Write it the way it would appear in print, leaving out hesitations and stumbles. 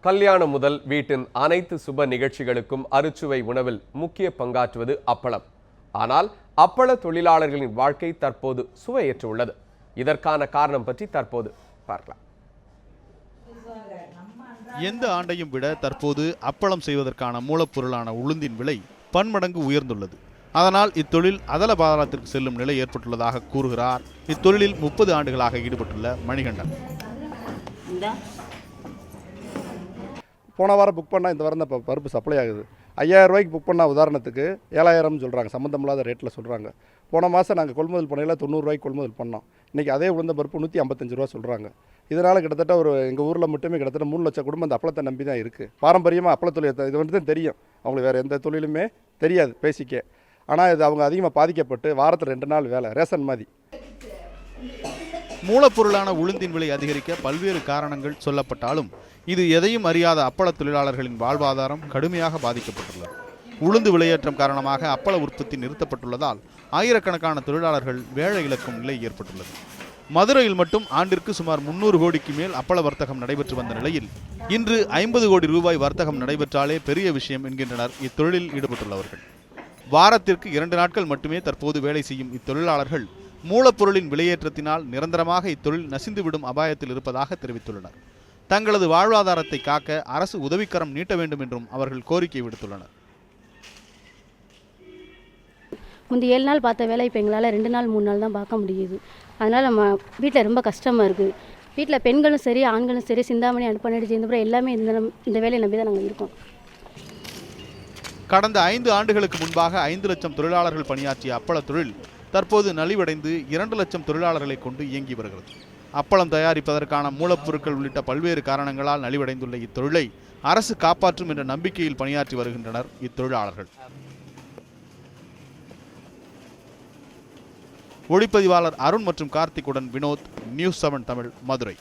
கல்யாணம் முதல் வீட்டின் அனைத்து சுப நிகழ்ச்சிகளுக்கும் அறுசுவை உணவில் முக்கிய பங்காற்றுவது அப்பளம். ஆனால் அப்பள தொழிலாளர்களின் வாழ்க்கை தற்போது சுவையற்று உள்ளது. இதற்கான காரணம் பற்றி தற்போது பார்க்கலாம். எந்த ஆண்டையும் விட தற்போது அப்பளம் செய்வதற்கான மூலப்பொருளான உளுந்தின் விலை பன்மடங்கு உயர்ந்துள்ளது. அதனால் இத்தொழில் அதல பாதாளத்திற்கு செல்லும் நிலை ஏற்பட்டுள்ளதாக கூறுகிறார் இத்தொழிலில் 30 ஆண்டுகளாக ஈடுபட்டுள்ள மணிகண்டன். போன வாரம் புக் பண்ணால் இந்த வாரம் தான் பருப்பு சப்ளை ஆகுது. 5000 ரூபாய்க்கு புக் பண்ணால் உதாரணத்துக்கு 7000 சொல்கிறாங்க, சம்மந்தமில்லாத ரேட்டில் சொல்கிறாங்க. போன மாதம் நாங்கள் கொள்முதல் பண்ணையில் 90 ரூபாய்க்கு கொள்முதல் பண்ணோம். இன்றைக்கி அதே உளுந்த பருப்பு 155 ரூபா சொல்கிறாங்க. இதனால் கிட்டத்தட்ட எங்கள் ஊரில் மட்டுமே கிட்டத்தட்ட 3 லட்சம் குடும்பம் அந்த அப்பளத்தை நம்பி தான் இருக்குது. பாரம்பரியமாக அப்பள தொழில் இது வந்து தான் தெரியும், அவங்களுக்கு வேறு எந்த தொழிலுமே தெரியாது பேசிக்க. ஆனால் இது அவங்க அதிகமாக பாதிக்கப்பட்டு வாரத்தில் 2 நாள் வேலை ரேஷன் மாதிரி. மூலப்பொருளான உளுந்தின் விலை அதிகரிக்க பல்வேறு காரணங்கள் சொல்லப்பட்டாலும் இது எதையும் அறியாத அப்பள தொழிலாளர்களின் வாழ்வாதாரம் கடுமையாக பாதிக்கப்பட்டுள்ளது. உளுந்து விலையேற்றம் காரணமாக அப்பள உற்பத்தி நிறுத்தப்பட்டுள்ளதால் ஆயிரக்கணக்கான தொழிலாளர்கள் வேலை இழக்கும் நிலை ஏற்பட்டுள்ளது. மதுரையில் மட்டும் ஆண்டிற்கு சுமார் 300 கோடிக்கு மேல் அப்பள வர்த்தகம் நடைபெற்று வந்த நிலையில் இன்று 50 கோடி ரூபாய் வர்த்தகம் நடைபெற்றாலே பெரிய விஷயம் என்கின்றனர் இத்தொழிலில் ஈடுபட்டுள்ளவர்கள். வாரத்திற்கு 2 நாட்கள் மட்டுமே தற்போது வேலை செய்யும் இத்தொழிலாளர்கள் மூலப்பொருளின் விலையேற்றத்தினால் நிரந்தரமாக இத்தொழில் நசிந்துவிடும் அபாயத்தில் இருப்பதாக தெரிவித்துள்ளனர். தங்களது வாழ்வாதாரத்தை காக்க அரசு உதவிக்கரம் நீட்ட வேண்டும் என்றும் அவர்கள் கோரிக்கை விடுத்துள்ளனர். முந்தைய 7 நாள் பார்த்த வேலை இப்போ எங்களால் 2 நாள் 3 நாள் தான் பார்க்க முடியுது. அதனால் நம்ம வீட்டில் ரொம்ப கஷ்டமாக இருக்குது. வீட்டில் பெண்களும் சரி ஆண்களும் சரி சிந்தாமணி அனுப்பணி சேர்ந்தப்புறம் எல்லாமே இந்த வேலையை நம்பி தான் நாங்கள் இருக்கோம். கடந்த 5 ஆண்டுகளுக்கு முன்பாக 5 லட்சம் தொழிலாளர்கள் பணியாற்றிய அப்பள தொழில் தற்போது நலிவடைந்து 2 லட்சம் தொழிலாளர்களை கொண்டு இயங்கி வருகிறது. அப்பளம் தயாரிப்பதற்கான மூலப்பொருட்கள் உள்ளிட்ட பல்வேறு காரணங்களால் நலிவடைந்துள்ள இத்தொழிலை அரசு காப்பாற்றும் என்ற நம்பிக்கையில் பணியாற்றி வருகின்றனர் இத்தொழிலாளர்கள். ஒளிப்பதிவாளர் அருண் மற்றும் கார்த்திக்குடன் வினோத், நியூஸ் 7 தமிழ், மதுரை.